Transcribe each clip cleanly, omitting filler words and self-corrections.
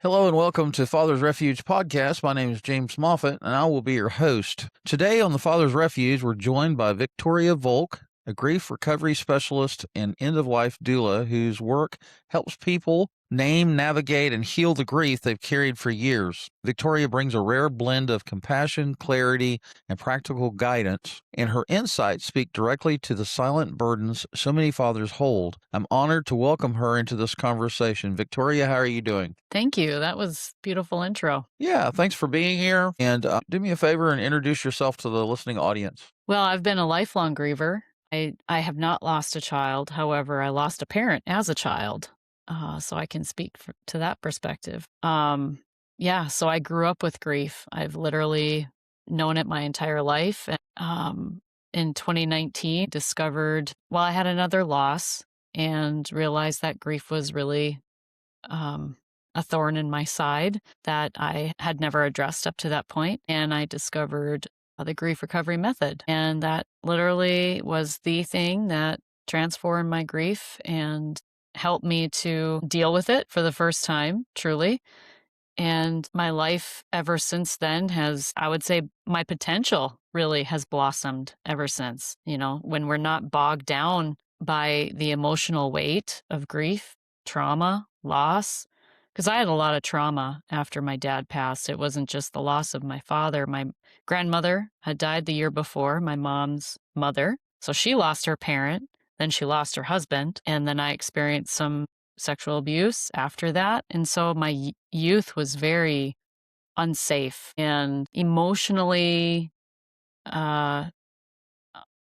Hello and welcome to Father's Refuge podcast. My name is James Moffitt and I will be your host. Today on the Father's Refuge, we're joined by Victoria Volk, a grief recovery specialist and end-of-life doula whose work helps people name, navigate, and heal the grief they've carried for years. Victoria brings a rare blend of compassion, clarity, and practical guidance, and her insights speak directly to the silent burdens so many fathers hold. I'm honored to welcome her into this conversation. Victoria, how are you doing? Thank you. That was beautiful intro. Yeah, thanks for being here. And do me a favor and introduce yourself to the listening audience. Well, I've been a lifelong griever. I have not lost a child. However, I lost a parent as a child. So I can speak to that perspective. Yeah, so I grew up with grief. I've literally known it my entire life. And, in 2019, I had another loss and realized that grief was really um, a thorn in my side that I had never addressed up to that point. And I discovered the grief recovery method. And that literally was the thing that transformed my grief and helped me to deal with it for the first time, truly. And my life ever since then I would say, my potential really has blossomed ever since. You know, when we're not bogged down by the emotional weight of grief, trauma, loss, because I had a lot of trauma after my dad passed. It wasn't just the loss of my father. My grandmother had died the year before, my mom's mother. So she lost her parent, then she lost her husband, and then I experienced some sexual abuse after that. And so my youth was very unsafe and emotionally uh,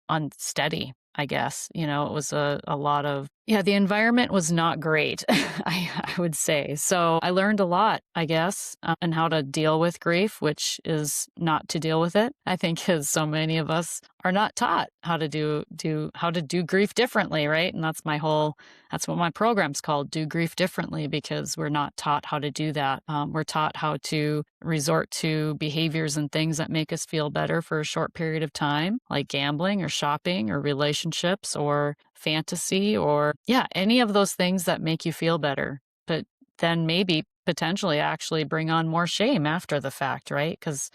unsteady, I guess. You know, it was a lot of, the environment was not great, I would say. So I learned a lot, I guess, and how to deal with grief, which is not to deal with it. I think because so many of us are not taught how to do grief differently, right? And that's what my program's called, Do Grief Differently, because we're not taught how to do that. We're taught how to resort to behaviors and things that make us feel better for a short period of time, like gambling or shopping or relationships or fantasy or any of those things that make you feel better, but then maybe potentially actually bring on more shame after the fact, right? Because,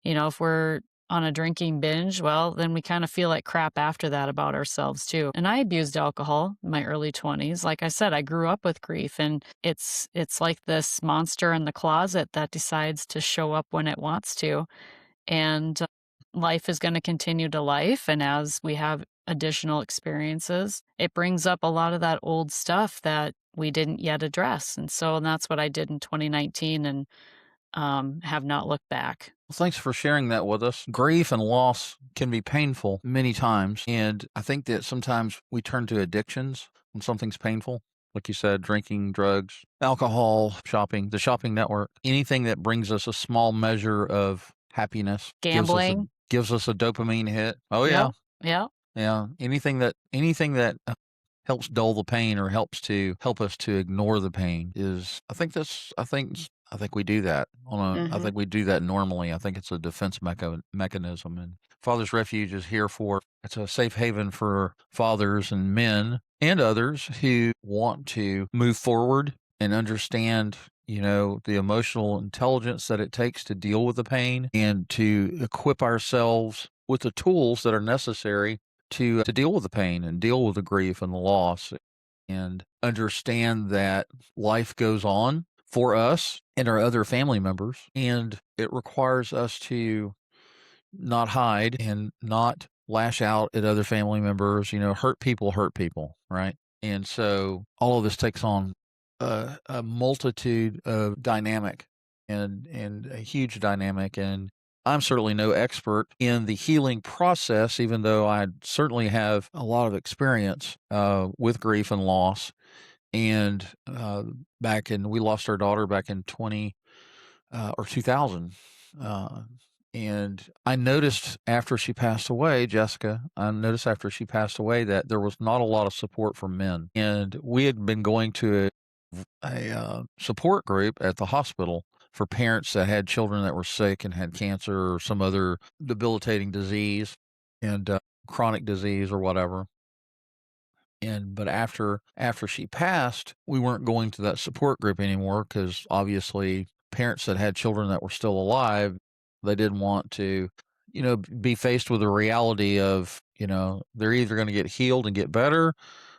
if we're on a drinking binge, well, then we kind of feel like crap after that about ourselves too. And I abused alcohol in my early 20s. Like I said, I grew up with grief, and it's like this monster in the closet that decides to show up when it wants to. And life is going to continue to life. And as we have additional experiences, it brings up a lot of that old stuff that we didn't yet address. And that's what I did in 2019 and have not looked back. Well, thanks for sharing that with us. Grief and loss can be painful many times. And I think that sometimes we turn to addictions when something's painful. Like you said, drinking, drugs, alcohol, shopping, the shopping network, anything that brings us a small measure of happiness. Gambling. Gives us a dopamine hit. Oh, Yep. yeah. Yeah. Yeah. Anything that helps dull the pain or help us to ignore the pain is, I think we do that I think we do that normally. I think it's a defense mechanism, and Father's Refuge is here it's a safe haven for fathers and men and others who want to move forward and understand, the emotional intelligence that it takes to deal with the pain and to equip ourselves with the tools that are necessary to deal with the pain and deal with the grief and the loss, and understand that life goes on for us and our other family members. And it requires us to not hide and not lash out at other family members. Hurt people, right? And so all of this takes on a multitude of dynamic and a huge dynamic. And I'm certainly no expert in the healing process, even though I certainly have a lot of experience with grief and loss. And we lost our daughter back in 2000. And I noticed after she passed away, Jessica, that there was not a lot of support from men. And we had been going to a support group at the hospital for parents that had children that were sick and had cancer or some other debilitating disease and chronic disease or whatever. But after she passed, we weren't going to that support group anymore because obviously parents that had children that were still alive, they didn't want to, be faced with the reality of, they're either going to get healed and get better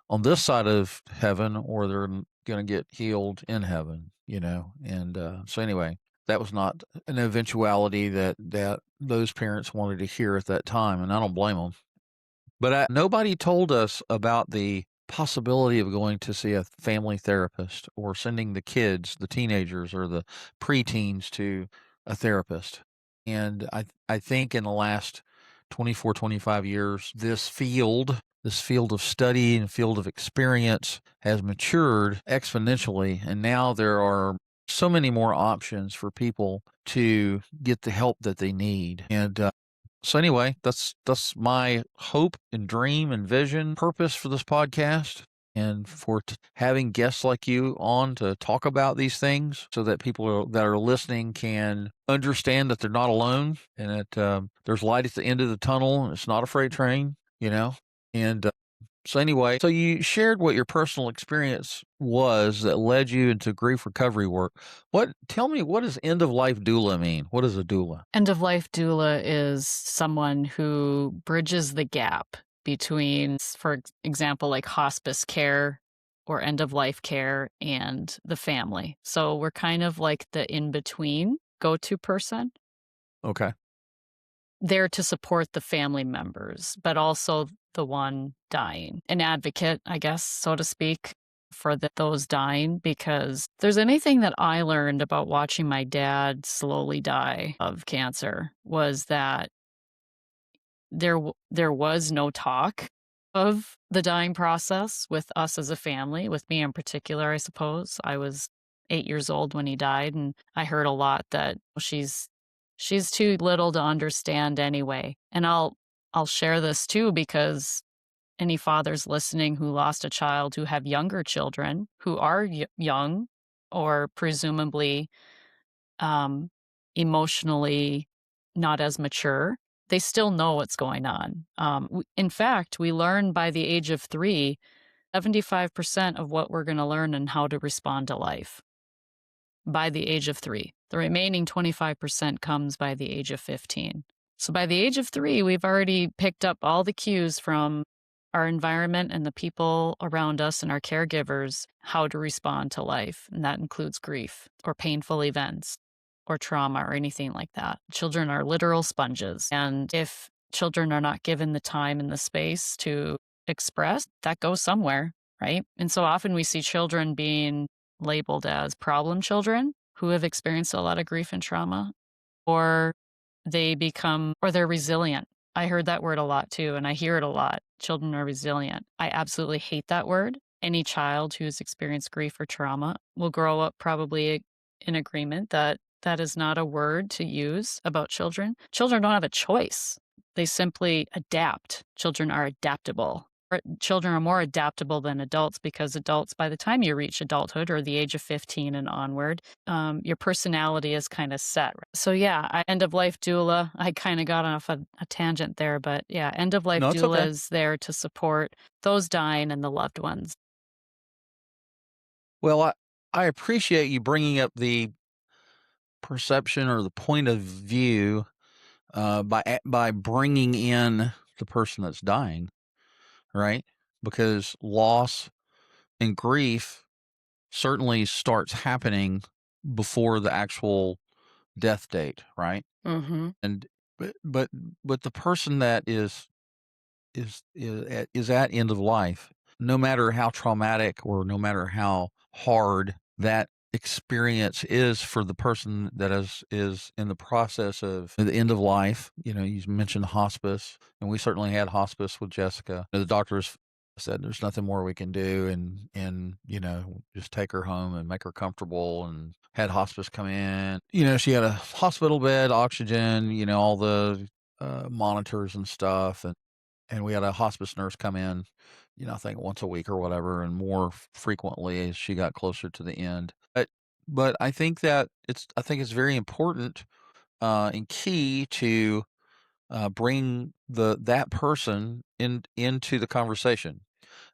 on this side of heaven or they're going to get healed in heaven, And so anyway, that was not an eventuality that those parents wanted to hear at that time, and I don't blame them. But nobody told us about the possibility of going to see a family therapist or sending the kids, the teenagers or the preteens to a therapist. And I think in the last 24, 25 years, this field of study and field of experience has matured exponentially. And now there are so many more options for people to get the help that they need. And so anyway, that's my hope and dream and vision, purpose for this podcast, and for having guests like you on to talk about these things, so that people that are listening can understand that they're not alone and that there's light at the end of the tunnel. And it's not a freight train, And so anyway, so you shared what your personal experience was that led you into grief recovery work. Tell me, what does end of life doula mean? What is a doula? End of life doula is someone who bridges the gap between, for example, like hospice care or end of life care and the family. So we're kind of like the in between go to person, Okay. there to support the family members, but also the one dying. An advocate, I guess, so to speak, for those dying, because if there's anything that I learned about watching my dad slowly die of cancer was that there was no talk of the dying process with us as a family, with me in particular, I suppose. I was 8 years old when he died, and I heard a lot that she's too little to understand anyway. And I'll share this too because any fathers listening who lost a child who have younger children who are young or presumably um, emotionally not as mature, they still know what's going on. In fact, we learn by the age of 3, 75% of what we're going to learn and how to respond to life by the age of 3. The remaining 25% comes by the age of 15. So by the age of 3, we've already picked up all the cues from our environment and the people around us and our caregivers how to respond to life. And that includes grief or painful events or trauma or anything like that. Children are literal sponges. And if children are not given the time and the space to express, that goes somewhere, right? And so often we see children being labeled as problem children who have experienced a lot of grief and trauma, or they're resilient. I heard that word a lot too, and I hear it a lot. Children are resilient. I absolutely hate that word. Any child who's experienced grief or trauma will grow up probably in agreement that that is not a word to use about children. Children don't have a choice. They simply adapt. Children are adaptable. Children are more adaptable than adults because adults, by the time you reach adulthood or the age of 15 and onward, your personality is kind of set. So yeah, end of life doula. I kind of got off a tangent there, but yeah, end of life No, it's doula okay. is there to support those dying and the loved ones. Well, I appreciate you bringing up the perception or the point of view by bringing in the person that's dying, right? Because loss and grief certainly starts happening before the actual death date, right? Mm-hmm. And but the person that is at end of life, no matter how traumatic or no matter how hard that experience is for the person that is in the process of the end of life. You mentioned hospice, and we certainly had hospice with Jessica. The doctors said there's nothing more we can do, and just take her home and make her comfortable, and had hospice come in. She had a hospital bed, oxygen, all the monitors and stuff, and we had a hospice nurse come in, I think once a week or whatever, and more frequently as she got closer to the end. But I think it's very important and key to bring that person into the conversation.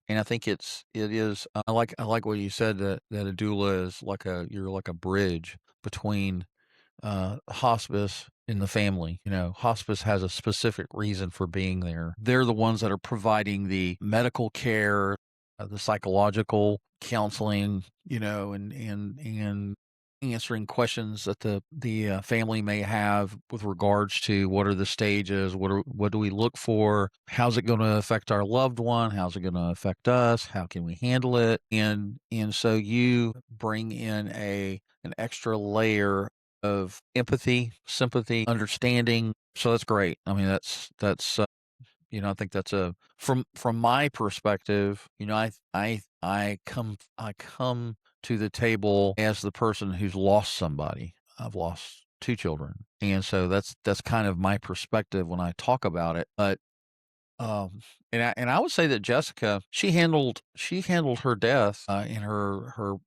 And I think it is, I like what you said, that a doula is like you're like a bridge between hospice in the family. Hospice has a specific reason for being there. They're the ones that are providing the medical care, the psychological counseling, and answering questions that the family may have with regards to what are the stages, what do we look for, how's it going to affect our loved one, how's it going to affect us, how can we handle it, and so you bring in an extra layer of empathy, sympathy, understanding. So that's great. I mean, I think that's from my perspective. I come to the table as the person who's lost somebody. I've lost two children, and so that's kind of my perspective when I talk about it. But and I would say that Jessica, she handled her death, in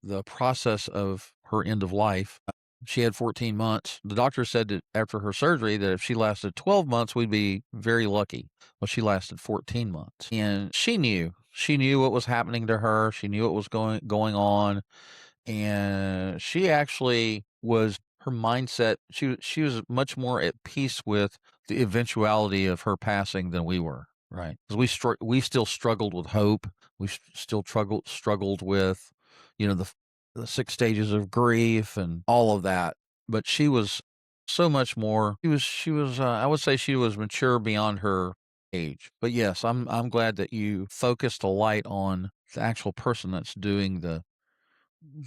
the process of her end of life. She had 14 months. The doctor said that after her surgery that if she lasted 12 months, we'd be very lucky. Well, she lasted 14 months, and she knew what was happening to her. She knew what was going on, and she actually was her mindset. She was much more at peace with the eventuality of her passing than we were. Right, because we still struggled with hope. We still struggled with, the 6 stages of grief and all of that. But she was so much more. She was. I would say she was mature beyond her age. But yes, I'm glad that you focused a light on the actual person that's doing the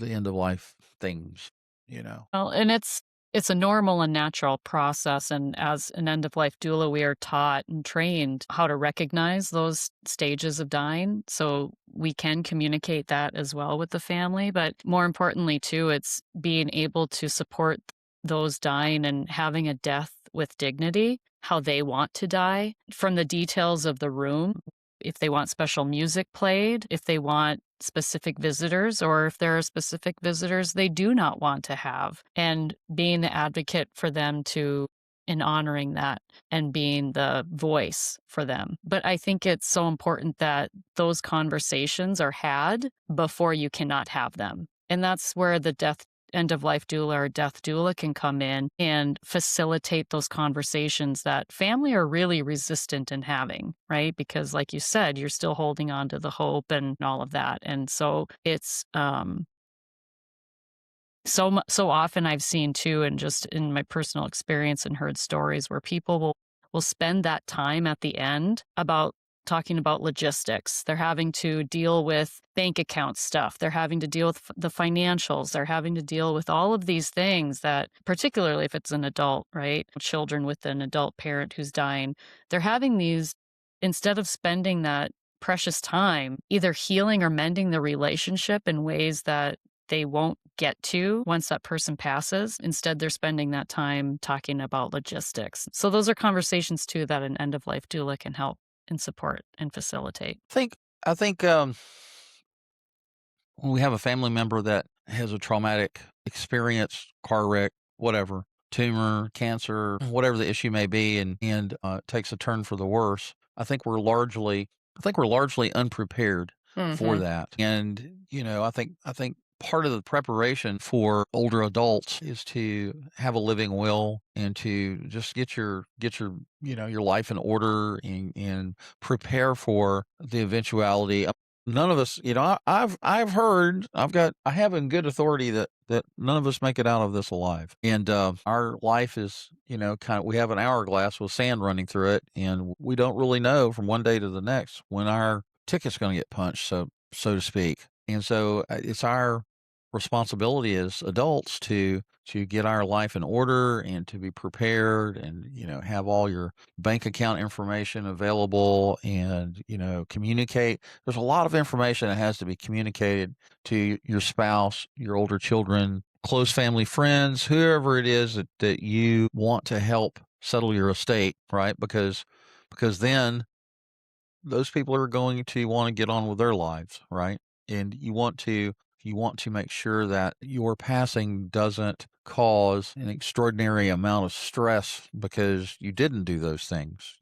end of life things. You know. Well, and it's a normal and natural process, and as an end of life doula, we are taught and trained how to recognize those stages of dying, so we can communicate that as well with the family, but more importantly too, it's being able to support those dying and having a death with dignity, how they want to die, from the details of the room, if they want special music played, if they want specific visitors, or if there are specific visitors they do not want to have, and being the advocate for them to in honoring that and being the voice for them. But I think it's so important that those conversations are had before you cannot have them. And that's where the death end of life doula or death doula can come in and facilitate those conversations that family are really resistant in having, right? Because like you said, you're still holding on to the hope and all of that. And so it's so often I've seen too, and just in my personal experience and heard stories where people will spend that time at the end about talking about logistics. They're having to deal with bank account stuff. They're having to deal with the financials. They're having to deal with all of these things that, particularly if it's an adult, right? Children with an adult parent who's dying, they're having these, instead of spending that precious time either healing or mending the relationship in ways that they won't get to once that person passes. Instead, they're spending that time talking about logistics. So those are conversations too that an end of life doula can help and support and facilitate. I think when we have a family member that has a traumatic experience, car wreck, whatever, tumor, cancer, whatever the issue may be, and takes a turn for the worse, I think we're largely unprepared for Mhm. that. And I think part of the preparation for older adults is to have a living will and to just get your life in order and prepare for the eventuality. None of us, I've heard, I have in good authority that none of us make it out of this alive. And our life is, kind of, we have an hourglass with sand running through it, and we don't really know from one day to the next when our ticket's going to get punched, so to speak. And so it's our responsibility as adults to get our life in order and to be prepared, and have all your bank account information available, and communicate. There's a lot of information that has to be communicated to your spouse, your older children, close family friends, whoever it is that you want to help settle your estate, right? Because then those people are going to want to get on with their lives, right? And you want to make sure that your passing doesn't cause an extraordinary amount of stress because you didn't do those things.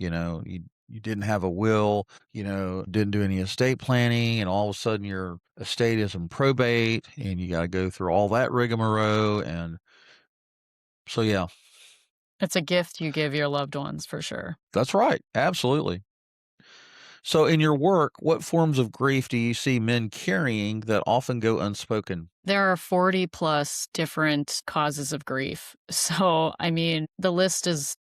you didn't have a will, didn't do any estate planning, and all of a sudden your estate is in probate, and you got to go through all that rigmarole. And so, yeah, It's a gift you give your loved ones for sure. that's right. Absolutely. So, in your work, what forms of grief do you see men carrying that often go unspoken? There are 40 plus different causes of grief. So, I mean, the list is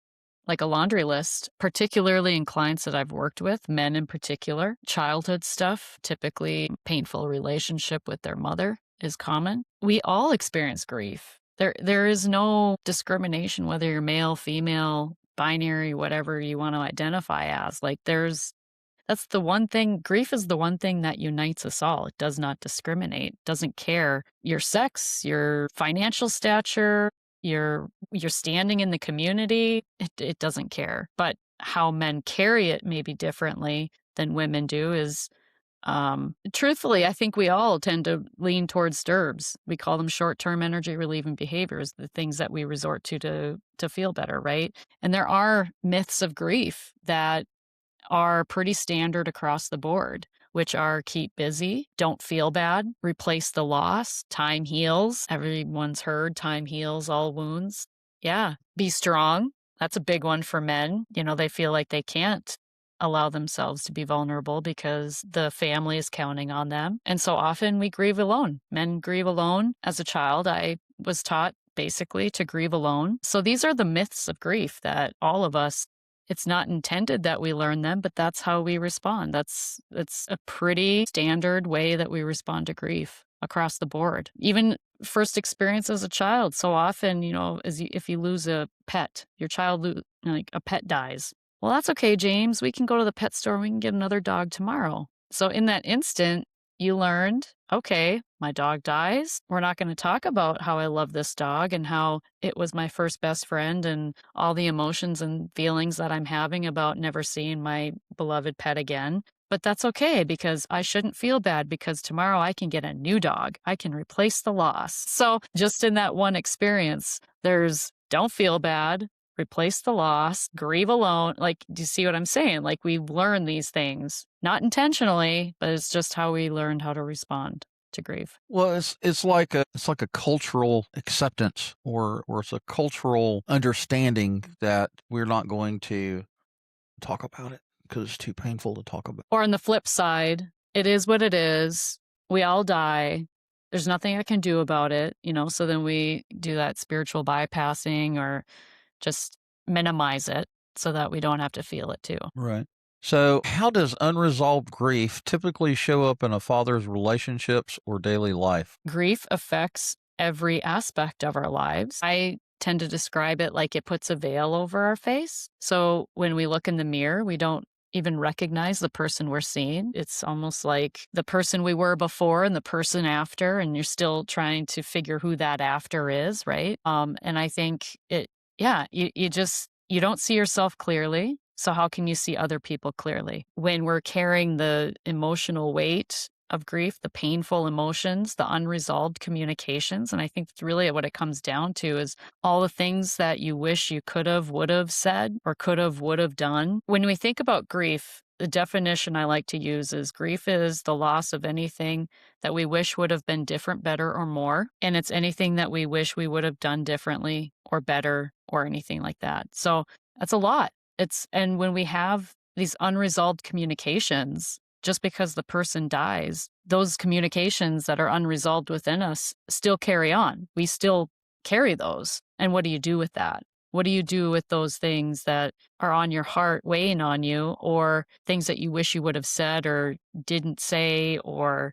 like a laundry list, particularly in clients that I've worked with, men in particular. Childhood stuff, typically painful relationship with their mother is common. We all experience grief. There is no discrimination whether you're male, female, binary, whatever you want to identify as. Like that's the one thing. Grief is the one thing that unites us all. It does not discriminate, doesn't care your sex, your financial stature, your standing in the community. It doesn't care. But how men carry it maybe differently than women do is truthfully, I think we all tend to lean towards STIRBs. We call them short-term energy relieving behaviors, the things that we resort to feel better, right? And there are myths of grief that are pretty standard across the board, which are keep busy, don't feel bad, replace the loss, time heals. Everyone's heard time heals all wounds. Yeah. Be strong. That's a big one for men. They feel like they can't allow themselves to be vulnerable because the family is counting on them. And so often we grieve alone. Men grieve alone. As a child, I was taught basically to grieve alone. So these are the myths of grief that all of us, it's not intended that we learn them, but that's how we respond. It's a pretty standard way that we respond to grief across the board. Even first experience as a child. So often, if you lose a pet, your child, like a pet dies. Well, that's okay, James. We can go to the pet store and we can get another dog tomorrow. So in that instant, you learned, okay, my dog dies. We're not going to talk about how I love this dog and how it was my first best friend and all the emotions and feelings that I'm having about never seeing my beloved pet again. But that's okay because I shouldn't feel bad because tomorrow I can get a new dog. I can replace the loss. So just in that one experience, there's don't feel bad, replace the loss, grieve alone. Like, do you see what I'm saying? Like, we learn these things, not intentionally, but it's just how we learned how to respond to grief. Well, it's like a cultural acceptance, or it's a cultural understanding that we're not going to talk about it because it's too painful to talk about. Or on the flip side, it is what it is. We all die. There's nothing I can do about it, so then we do that spiritual bypassing or just minimize it so that we don't have to feel it too. Right. So, how does unresolved grief typically show up in a father's relationships or daily life? Grief affects every aspect of our lives. I tend to describe it like it puts a veil over our face. So when we look in the mirror, we don't even recognize the person we're seeing. It's almost like the person we were before and the person after, and you're still trying to figure who that after is, right? And I think you don't see yourself clearly. So how can you see other people clearly? When we're carrying the emotional weight of grief, the painful emotions, the unresolved communications. And I think that's really what it comes down to is all the things that you wish you could have, would have said, or could have, would have done. When we think about grief, the definition I like to use is grief is the loss of anything that we wish would have been different, better, or more. And it's anything that we wish we would have done differently or better or anything like that. So that's a lot. And when we have these unresolved communications, just because the person dies, those communications that are unresolved within us still carry on. We still carry those. And what do you do with that? What do you do with those things that are on your heart weighing on you, or things that you wish you would have said or didn't say, or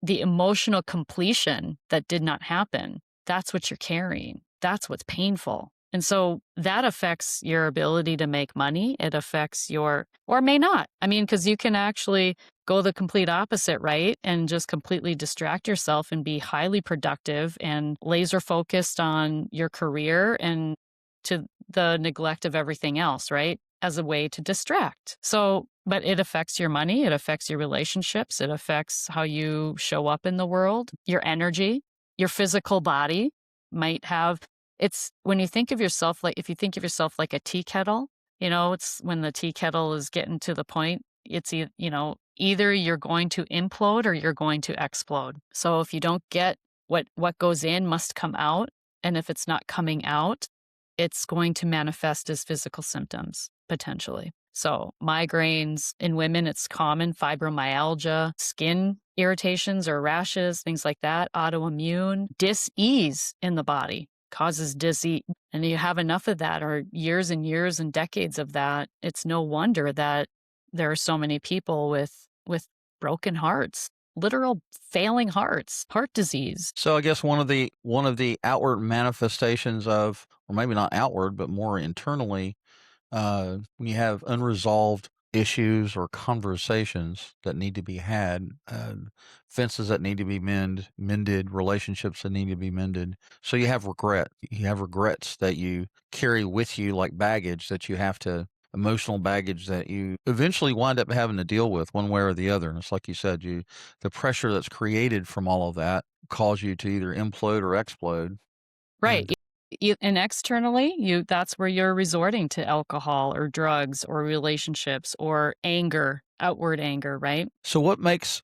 the emotional completion that did not happen? That's what you're carrying. That's what's painful. And so that affects your ability to make money. It affects or may not. I mean, because you can actually go the complete opposite, right? And just completely distract yourself and be highly productive and laser focused on your career and to the neglect of everything else, right? As a way to distract. So, but it affects your money. It affects your relationships. It affects how you show up in the world, your energy, your physical body might have. It's when you think of yourself, like if you think of yourself like a tea kettle, It's when the tea kettle is getting to the point, either you're going to implode or you're going to explode. So if you don't get what goes in must come out, and if it's not coming out, it's going to manifest as physical symptoms potentially. So migraines in women, it's common, fibromyalgia, skin irritations or rashes, things like that, autoimmune, dis-ease in the body causes disease. And you have enough of that or years and years and decades of that, it's no wonder that there are so many people with broken hearts, literal failing hearts, heart disease. So I guess one of the outward manifestations of, or maybe not outward, but more internally, when you have unresolved issues or conversations that need to be had, fences that need to be mended, relationships that need to be mended. So you have regret. You have regrets that you carry with you like baggage that you have to, emotional baggage that you eventually wind up having to deal with one way or the other. And it's like you said, the pressure that's created from all of that cause you to either implode or explode. Right. And And externally, that's where you're resorting to alcohol or drugs or relationships or anger, outward anger, right? so what makes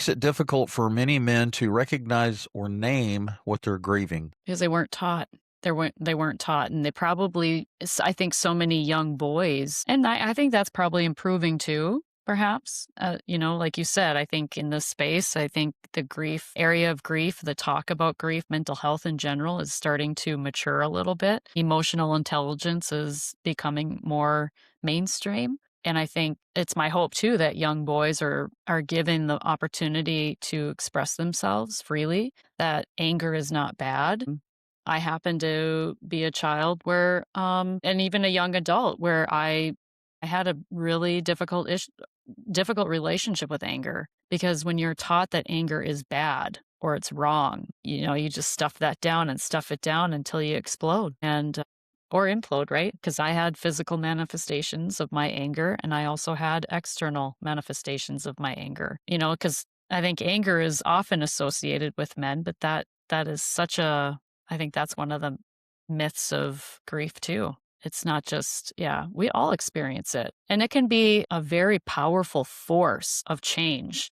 it difficult for many men to recognize or name what they're grieving? Because they weren't taught. They weren't taught, and they probably I think so many young boys, and I think that's probably improving too, perhaps. Like you said, I think in this space, I think the grief area of grief, the talk about grief, mental health in general is starting to mature a little bit. Emotional intelligence is becoming more mainstream. And I think it's my hope too that young boys are given the opportunity to express themselves freely, that anger is not bad. I happen to be a child where, and even a young adult where I had a really difficult relationship with anger because when you're taught that anger is bad or it's wrong, you just stuff that down and stuff it down until you explode or implode, right? Because I had physical manifestations of my anger and I also had external manifestations of my anger, because I think anger is often associated with men, but that is I think that's one of the myths of grief too. It's not just, yeah, we all experience it. And it can be a very powerful force of change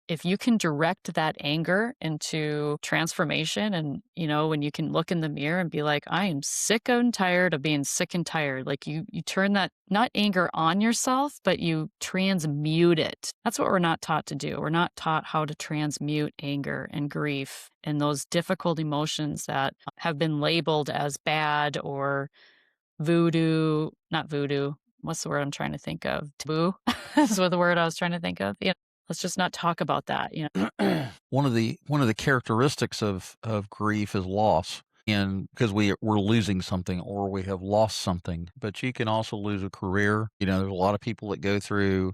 if you can direct that anger into transformation and, when you can look in the mirror and be like, I am sick and tired of being sick and tired. Like you turn that, not anger on yourself, but you transmute it. That's what we're not taught to do. We're not taught how to transmute anger and grief and those difficult emotions that have been labeled as bad or voodoo, not voodoo. What's the word I'm trying to think of? Taboo is what the word I was trying to think of. Yeah. Let's just not talk about that. One of the characteristics of grief is loss. And because we're losing something or we have lost something, but you can also lose a career. There's a lot of people that go through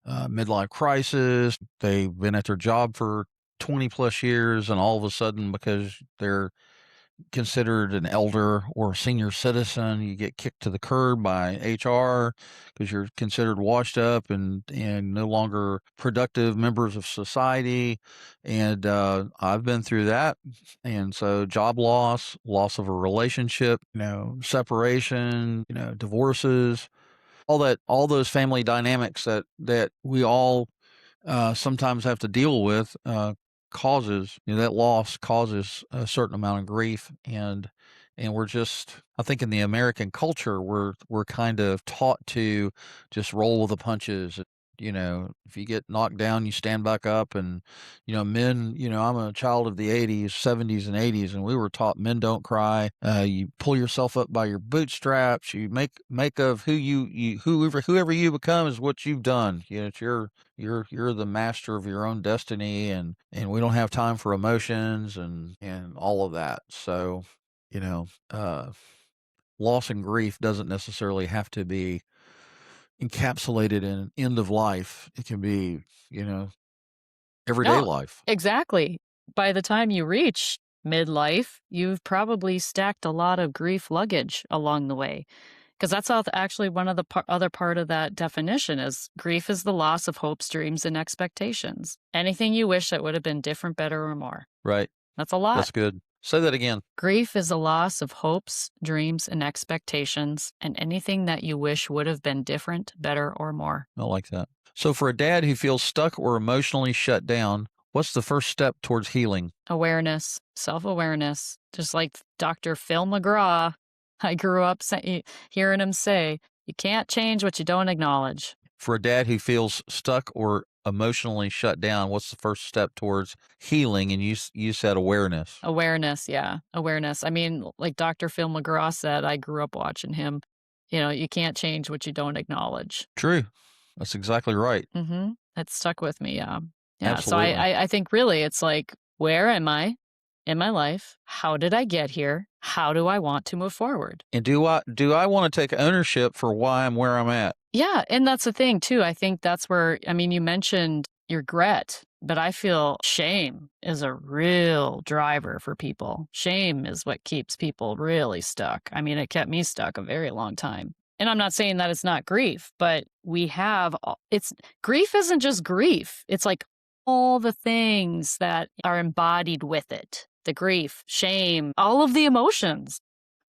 midlife crisis. They've been at their job for 20 plus years, and all of a sudden, because they're considered an elder or a senior citizen, you get kicked to the curb by HR because you're considered washed up and no longer productive members of society. And I've been through that. And so job loss of a relationship, separation, divorces, all those family dynamics that we all sometimes have to deal with, causes, that loss causes a certain amount of grief. And we're just, I think in the American culture, we're kind of taught to just roll with the punches. If you get knocked down, you stand back up. And men, I'm a child of the 80s, 70s and 80s, and we were taught men don't cry. You pull yourself up by your bootstraps. You make of whoever you become is what you've done. It's you're the master of your own destiny, and we don't have time for emotions and all of that. So, you know, uh, loss and grief doesn't necessarily have to be encapsulated in end of life. It can be, everyday No, life. exactly. By the time you reach midlife, you've probably stacked a lot of grief luggage along the way. Because that's actually one of the other part of that definition is grief is the loss of hopes, dreams, and expectations. Anything you wish that would have been different, better, or more. Right. That's a lot. That's good. Say that again. Grief is a loss of hopes, dreams, and expectations, and anything that you wish would have been different, better, or more. I like that. So, for a dad who feels stuck or emotionally shut down, what's the first step towards healing? Awareness, self-awareness, just like Dr. Phil McGraw. I grew up hearing him say, you can't change what you don't acknowledge. For a dad who feels stuck or emotionally shut down, what's the first step towards healing? And you said awareness. Awareness, yeah, awareness. I mean, like Dr. Phil McGraw said, I grew up watching him. You can't change what you don't acknowledge. True. That's exactly right. That stuck with me, yeah. Yeah, so I Absolutely. I I think really it's like, where am I in my life? How did I get here? How do I want to move forward? And do I want to take ownership for why I'm where I'm at? Yeah, and that's the thing too. I think that's where, I mean, you mentioned your regret, but I feel shame is a real driver for people. Shame is what keeps people really stuck. I mean, it kept me stuck a very long time. And I'm not saying that it's not grief, but it's grief isn't just grief. It's like all the things that are embodied with it. The grief, shame, all of the emotions,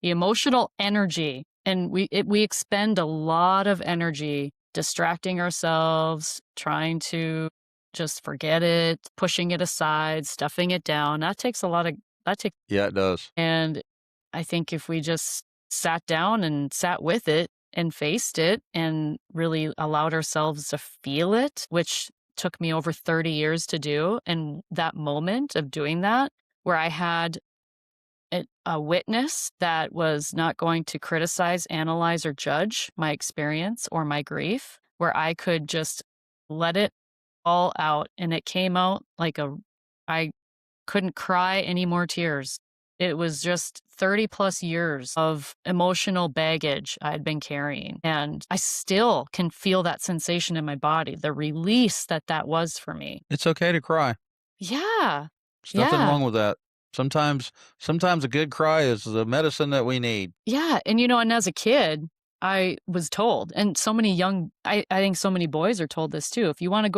the emotional energy. And we expend a lot of energy distracting ourselves, trying to just forget it, pushing it aside, stuffing it down. That takes, Yeah, it does. and I think if we just sat down and sat with it and faced it and really allowed ourselves to feel it, which took me over 30 years to do. And that moment of doing that, where I had a witness that was not going to criticize, analyze, or judge my experience or my grief, where I could just let it all out. And it came out I couldn't cry any more tears. It was just 30 plus years of emotional baggage I had been carrying. And I still can feel that sensation in my body, the release that was for me. It's okay to cry. Yeah. There's nothing Yeah. wrong with that. Sometimes a good cry is the medicine that we need. Yeah, and, and as a kid, I was told, and I think so many boys are told this too. If you wanna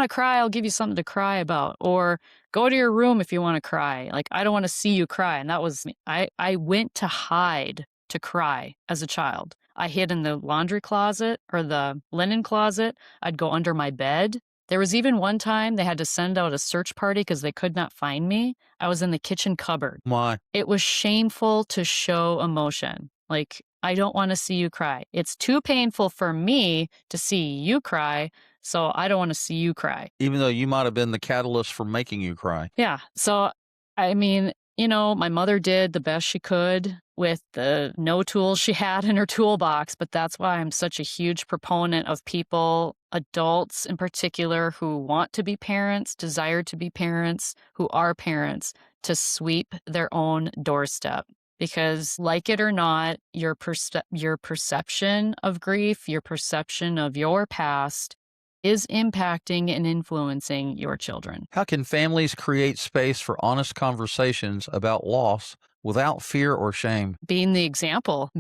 cry, I'll give you something to cry about, or go to your room if you wanna cry. Like, I don't wanna see you cry, and that was me. I went to hide to cry as a child. I hid in the laundry closet or the linen closet. I'd go under my bed. There was even one time they had to send out a search party because they could not find me. I was in the kitchen cupboard. My, It was shameful to show emotion. Like, I don't wanna see you cry. It's too painful for me to see you cry, so I don't wanna see you cry. even though you might have been the catalyst for making you cry. Yeah, so, I mean, my mother did the best she could with the no tools she had in her toolbox, but that's why I'm such a huge proponent of people, adults in particular, who want to be parents, desire to be parents, who are parents, to sweep their own doorstep. Because, like it or not, your perception of grief, your perception of your past is impacting and influencing your children. How can families create space for honest conversations about loss without fear or shame? Being the example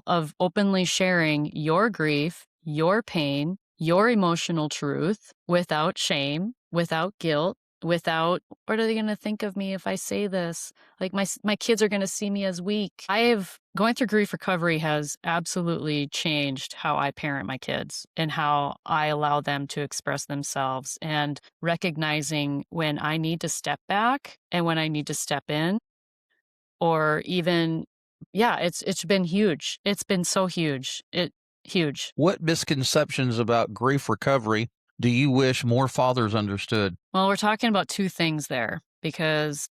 of openly sharing your grief, your pain, your emotional truth without shame, without guilt, without, what are they going to think of me if I say this? Like, my kids are going to see me as weak. Going through grief recovery has absolutely changed how I parent my kids and how I allow them to express themselves, and recognizing when I need to step back and when I need to step in. Or even, yeah, it's been huge. It's been so huge. Huge. What misconceptions about grief recovery do you wish more fathers understood? Well, we're talking about two things there, because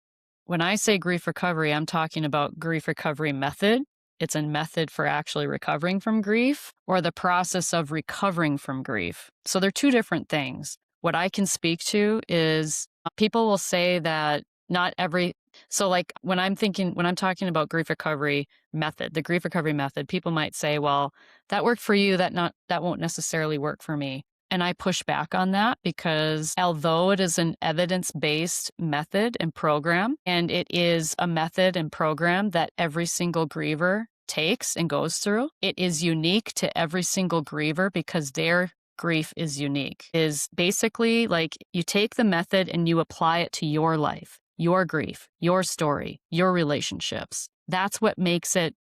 when I say grief recovery, I'm talking about grief recovery method. It's a method for actually recovering from grief, or the process of recovering from grief. So they're two different things. What I can speak to is, people will say that not every, so like when I'm talking about grief recovery method, the grief recovery method, people might say, well, that worked for you, that won't necessarily work for me. And I push back on that, because although it is an evidence-based method and program, and it is a method and program that every single griever takes and goes through, it is unique to every single griever, because their grief is unique. Is basically like, you take the method and you apply it to your life. your grief, your story, your relationships. That's what makes it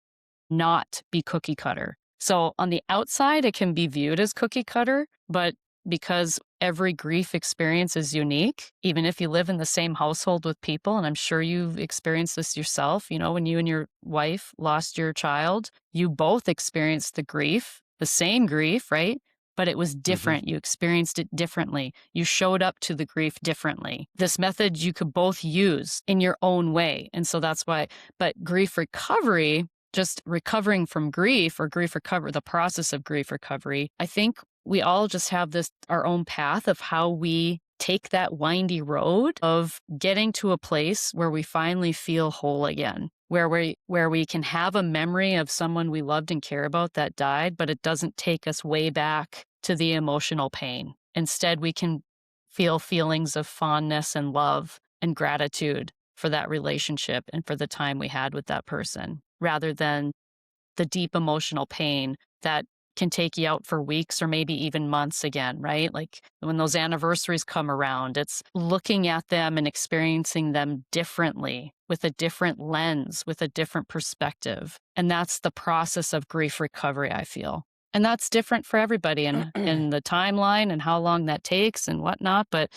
not be cookie cutter. So on the outside, it can be viewed as cookie cutter, but because every grief experience is unique, even if you live in the same household with people, and I'm sure you've experienced this yourself, when you and your wife lost your child, you both experienced the same grief, right? But it was Mhm. different. You experienced it differently. You showed up to the grief differently. This method you could both use in your own way. And so that's why, but grief recovery, just recovering from grief or grief recovery, the process of grief recovery, I think we all just have our own path of how we take that windy road of getting to a place where we finally feel whole again, where we can have a memory of someone we loved and care about that died, but it doesn't take us way back to the emotional pain. Instead, we can feel feelings of fondness and love and gratitude for that relationship and for the time we had with that person, rather than the deep emotional pain that can take you out for weeks or maybe even months again, right? Like when those anniversaries come around, it's looking at them and experiencing them differently with a different lens, with a different perspective. And that's the process of grief recovery, I feel. And that's different for everybody and in the timeline and how long that takes and whatnot. But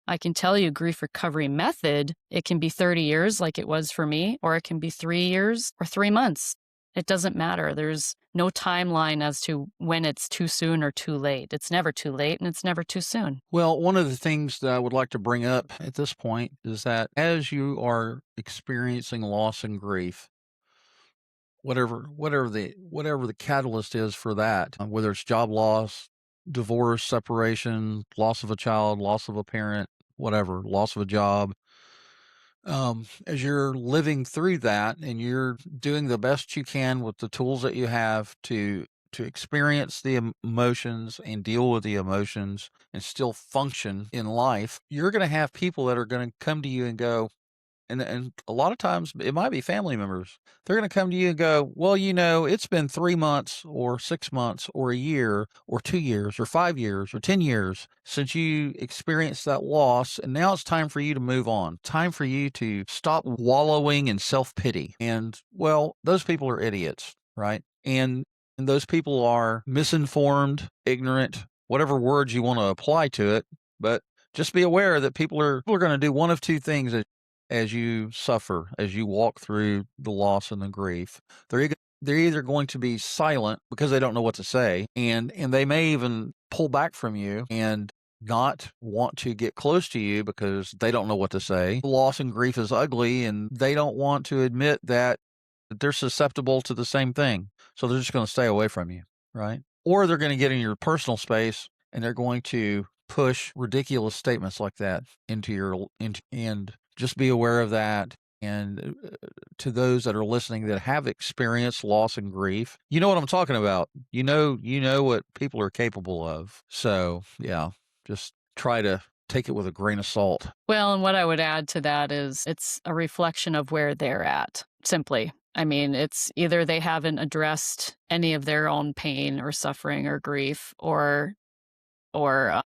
I can tell you, grief recovery method, it can be 30 years like it was for me, or it can be 3 years or 3 months. It doesn't matter. There's no timeline as to when it's too soon or too late. It's never too late and it's never too soon. Well, one of the things that I would like to bring up at this point is that as you are experiencing loss and grief, whatever the catalyst is for that, whether it's job loss, divorce, separation, loss of a child, loss of a parent, whatever, loss of a job, as you're living through that and you're doing the best you can with the tools that you have to experience the emotions and deal with the emotions and still function in life, you're going to have people that are going to come to you and go, and a lot of times it might be family members. They're going to come to you and go, well, it's been 3 months or 6 months or a year or 2 years or 5 years or 10 years since you experienced that loss. And now it's time for you to move on. Time for you to stop wallowing in self-pity. And well, those people are idiots, right? And those people are misinformed, ignorant, whatever words you want to apply to it. But just be aware that people are going to do one of two things as you suffer, as you walk through the loss and the grief. They're either going to be silent because they don't know what to say, and they may even pull back from you and not want to get close to you because they don't know what to say. Loss and grief is ugly, and they don't want to admit that they're susceptible to the same thing. So they're just going to stay away from you, right? Or they're going to get in your personal space and they're going to push ridiculous statements like that and just be aware of that. And to those that are listening that have experienced loss and grief, you know what I'm talking about. You know what people are capable of. So yeah, just try to take it with a grain of salt. Well, and what I would add to that is it's a reflection of where they're at, simply. I mean, it's either they haven't addressed any of their own pain or suffering or grief, or well,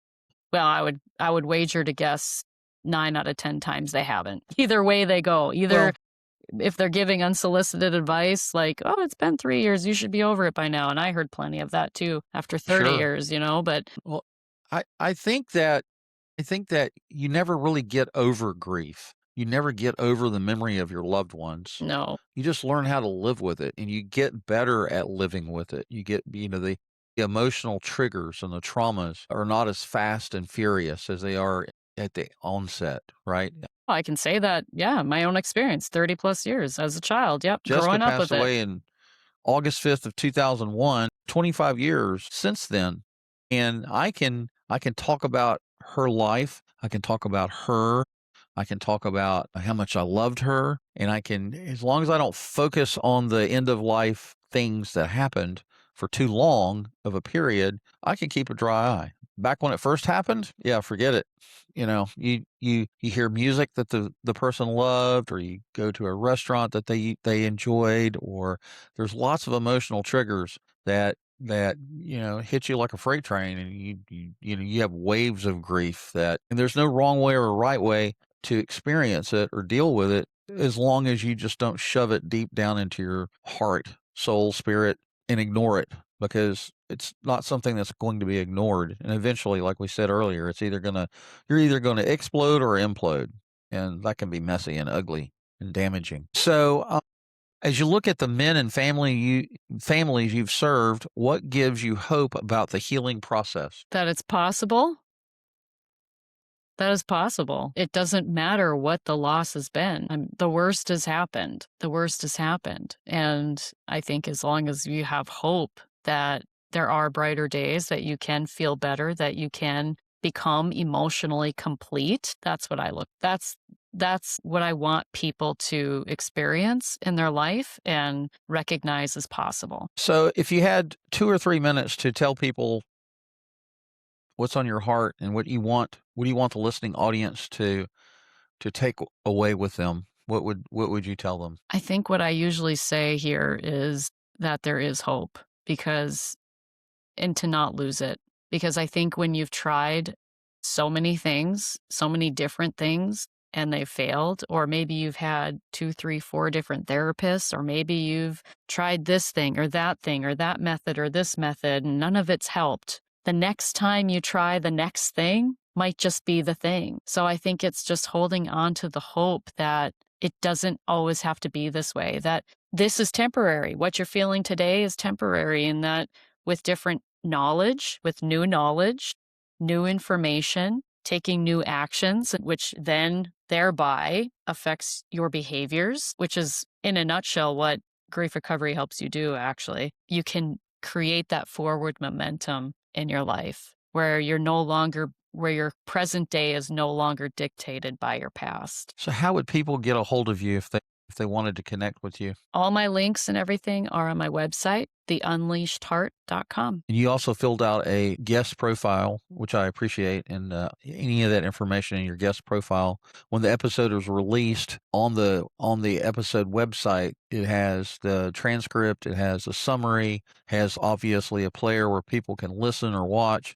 I would wager to guess 9 out of 10 times they haven't. Either way they go. Either Well, if they're giving unsolicited advice like, "Oh, it's been 3 years, you should be over it by now." And I heard plenty of that too after 30 sure. years, but Well, I think that you never really get over grief. You never get over the memory of your loved ones. no. You just learn how to live with it and you get better at living with it. You get, the emotional triggers and the traumas are not as fast and furious as they are at the onset, right? Well, I can say that, yeah, my own experience, 30 plus years as a child. Yep, Jessica growing up passed with it. away in August 5th of 2001, 25 years since then. And I can talk about her life. I can talk about her. I can talk about how much I loved her. And as long as I don't focus on the end of life things that happened for too long of a period, I can keep a dry eye. Back when it first happened, yeah, forget it. You hear music that the person loved, or you go to a restaurant that they enjoyed, or there's lots of emotional triggers that hit you like a freight train, and you have waves of grief and there's no wrong way or right way to experience it or deal with it, as long as you just don't shove it deep down into your heart, soul, spirit, and ignore it, because it's not something that's going to be ignored. And eventually, like we said earlier, you're either going to explode or implode. And that can be messy and ugly and damaging. So, as you look at the men and families you've served, what gives you hope about the healing process? That it's possible. That is possible. It doesn't matter what the loss has been. The worst has happened. The worst has happened. And I think as long as you have hope that there are brighter days, that you can feel better, that you can become emotionally complete, that's what I want people to experience in their life and recognize as possible. So, if you had 2 or 3 minutes to tell people what's on your heart and what do you want the listening audience to take away with them, what would you tell them? I think what I usually say here is that there is hope, and to not lose it. Because I think when you've tried so many things, so many different things, and they've failed, or maybe you've had 2, 3, 4 different therapists, or maybe you've tried this thing or that method or this method, and none of it's helped. The next time you try the next thing might just be the thing. So I think it's just holding on to the hope that it doesn't always have to be this way, that this is temporary. What you're feeling today is temporary, and that with different knowledge, with new knowledge, new information, taking new actions, which then thereby affects your behaviors, which is in a nutshell what grief recovery helps you do, actually. You can create that forward momentum in your life where where your present day is no longer dictated by your past. So, how would people get a hold of you if they wanted to connect with you? All my links and everything are on my website, theunleashedheart.com. And you also filled out a guest profile, which I appreciate. And any of that information in your guest profile, when the episode is released on the episode website, it has the transcript, it has a summary, has obviously a player where people can listen or watch.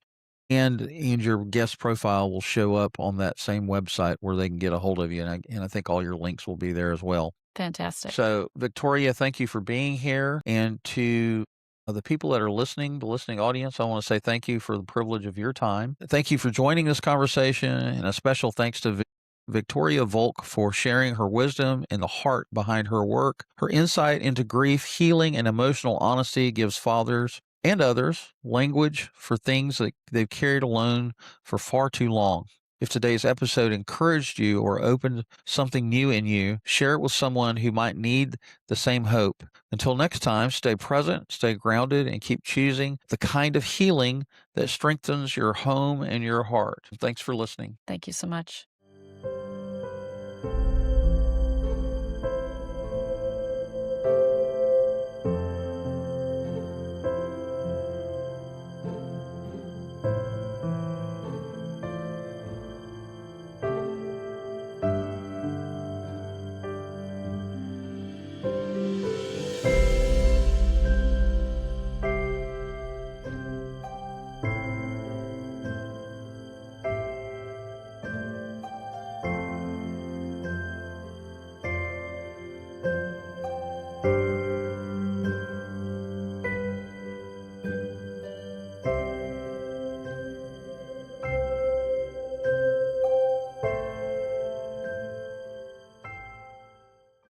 And your guest profile will show up on that same website where they can get a hold of you. And I think all your links will be there as well. Fantastic. So, Victoria, thank you for being here. And to the people that are listening, the listening audience, I want to say thank you for the privilege of your time. Thank you for joining this conversation. And a special thanks to Victoria Volk for sharing her wisdom and the heart behind her work. Her insight into grief, healing, and emotional honesty gives fathers and others language for things that they've carried alone for far too long. If today's episode encouraged you or opened something new in you, share it with someone who might need the same hope. Until next time, stay present, stay grounded, and keep choosing the kind of healing that strengthens your home and your heart. Thanks for listening. Thank you so much.